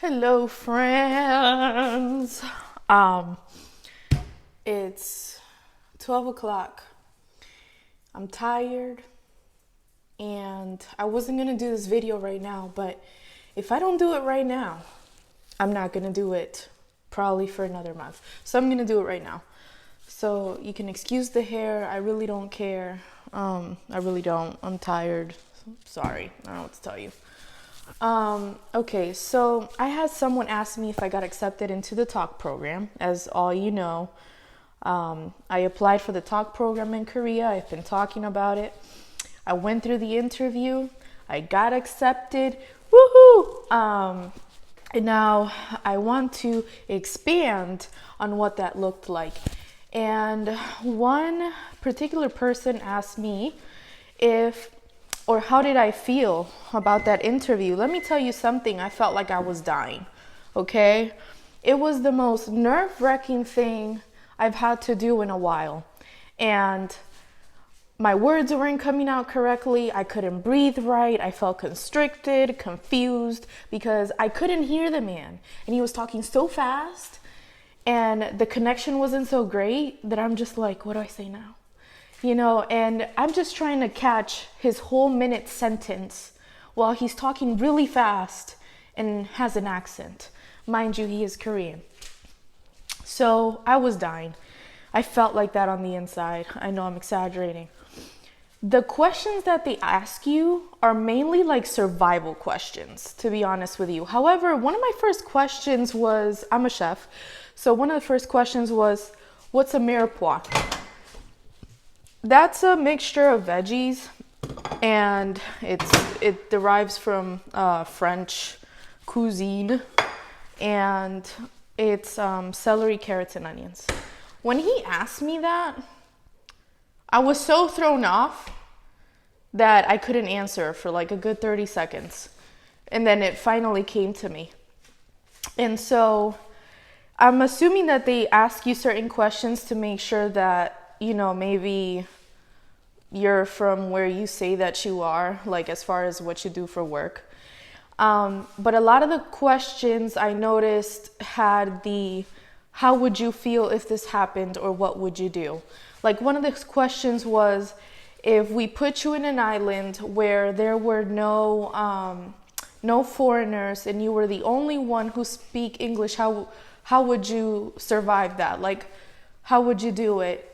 Hello, friends. Um, it's 12 o'clock. I'm tired and I wasn't gonna do this video right now, but if I don't do it right now, I'm not gonna do it probably for another month. So I'm gonna do it right now. So you can excuse the hair. I really don't care. I really don't. I'm tired. Sorry. I don't know what to tell you. Okay, so I had someone ask me if I got accepted into the TaLK program. As all you know, I applied for the TaLK program in Korea. I've been talking about it. I went through the interview. I got accepted. Woohoo! And now I want to expand on what that looked like. And one particular person asked me how did I feel about that interview. Let me tell you something. I felt like I was dying. Okay? It was the most nerve-wracking thing I've had to do in a while. And my words weren't coming out correctly. I couldn't breathe right. I felt constricted, confused, because I couldn't hear the man. And he was talking so fast, and the connection wasn't so great that I'm just like, what do I say now? And I'm just trying to catch his whole minute sentence while he's talking really fast and has an accent. Mind you, he is Korean. So I was dying. I felt like that on the inside. I know I'm exaggerating. The questions that they ask you are mainly like survival questions, to be honest with you. However, one of my first questions was, I'm a chef, so one of the first questions was, what's a mirepoix? That's a mixture of veggies, and it derives from French cuisine, and it's celery, carrots, and onions. When he asked me that, I was so thrown off that I couldn't answer for like a good 30 seconds. And then it finally came to me. And so I'm assuming that they ask you certain questions to make sure that, maybe you're from where you say that you are, like as far as what you do for work. But a lot of the questions I noticed had how would you feel if this happened, or what would you do? Like one of the questions was, if we put you in an island where there were no foreigners and you were the only one who speak English, how would you survive that? Like, how would you do it?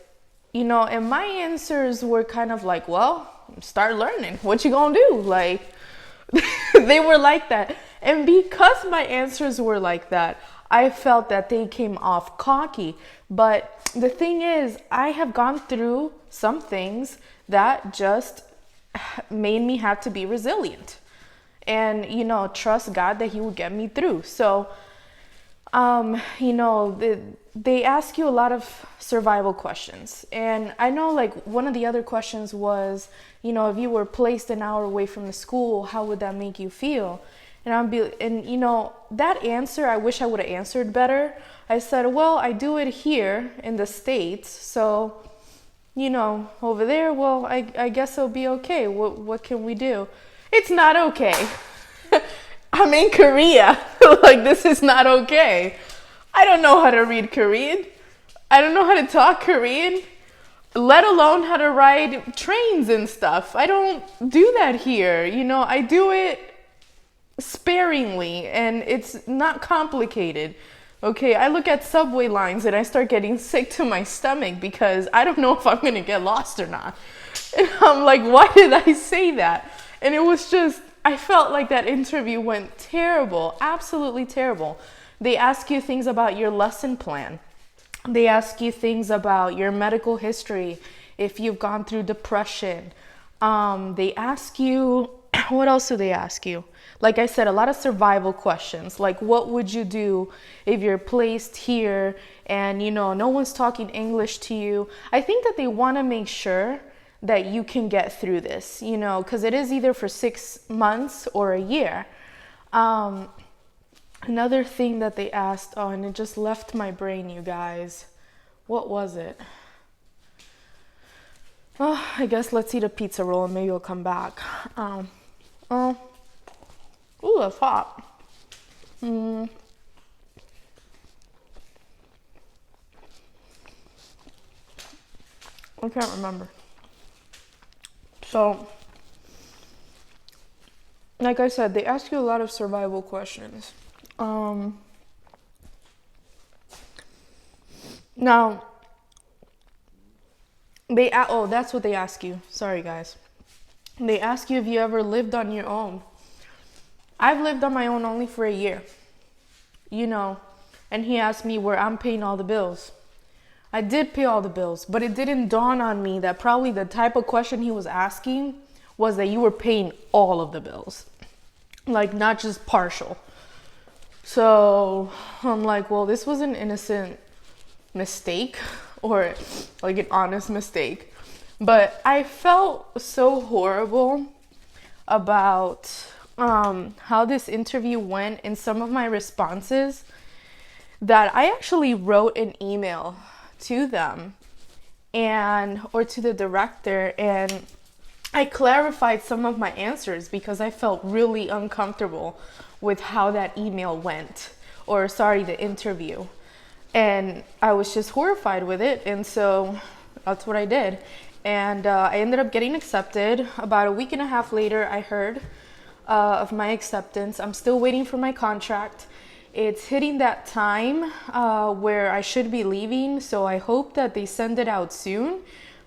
And my answers were kind of like, well, start learning. What you gonna do? Like, they were like that. And because my answers were like that, I felt that they came off cocky. But the thing is, I have gone through some things that just made me have to be resilient and, trust God that he would get me through. So, they ask you a lot of survival questions. And I know like one of the other questions was, if you were placed an hour away from the school, how would that make you feel? And that answer, I wish I would have answered better. I said, well, I do it here in the States. So, over there, well, I guess it'll be okay. What can we do? It's not okay. I'm in Korea. Like, this is not okay. I don't know how to read Korean. I don't know how to talk Korean, let alone how to ride trains and stuff. I don't do that here. I do it sparingly, and it's not complicated. Okay, I look at subway lines and I start getting sick to my stomach because I don't know if I'm gonna get lost or not. And I'm like, why did I say that? And it was just, I felt like that interview went terrible, absolutely terrible. They ask you things about your lesson plan. They ask you things about your medical history, if you've gone through depression. They ask you, what else do they ask you? Like I said, a lot of survival questions, like what would you do if you're placed here and, no one's talking English to you? I think that they want to make sure that you can get through this, because it is either for 6 months or a year. Another thing that they asked, and it just left my brain, you guys. What was it? Oh, I guess let's eat a pizza roll and maybe it'll come back. Ooh, that's hot. Mm, I can't remember. So, like I said, they ask you a lot of survival questions. Now, that's what they ask you. Sorry, guys. They ask you if you ever lived on your own. I've lived on my own only for a year, and he asked me where I'm paying all the bills. I did pay all the bills, but it didn't dawn on me that probably the type of question he was asking was that you were paying all of the bills, like not just partial. So I'm like, well, this was an innocent mistake or like an honest mistake. But I felt so horrible about how this interview went in some of my responses that I actually wrote an email to them or to the director, and I clarified some of my answers because I felt really uncomfortable with how that email went, the interview. And I was just horrified with it, and so that's what I did. And I ended up getting accepted. About a week and a half later, I heard of my acceptance. I'm still waiting for my contract. It's hitting that time where I should be leaving, so I hope that they send it out soon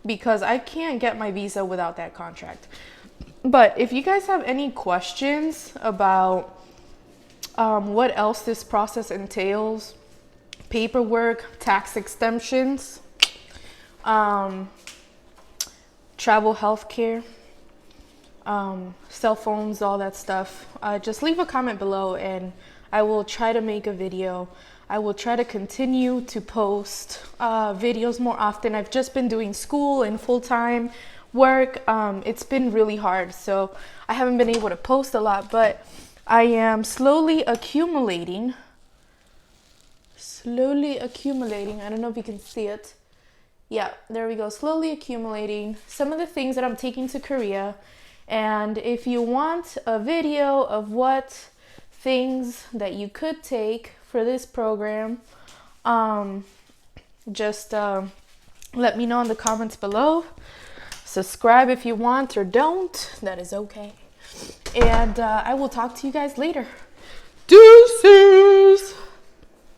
because I can't get my visa without that contract. But if you guys have any questions about what else this process entails, paperwork, tax exemptions, travel, healthcare, cell phones, all that stuff, just leave a comment below and I will try to make a video. I will try to continue to post videos more often. I've just been doing school and full-time work. It's been really hard, so I haven't been able to post a lot, but I am slowly accumulating. I don't know if you can see it. Yeah, there we go. Slowly accumulating some of the things that I'm taking to Korea. And if you want a video of what things that you could take for this program, just let me know in the comments below. Subscribe if you want or don't. That is okay. And I will talk to you guys later. Deuces!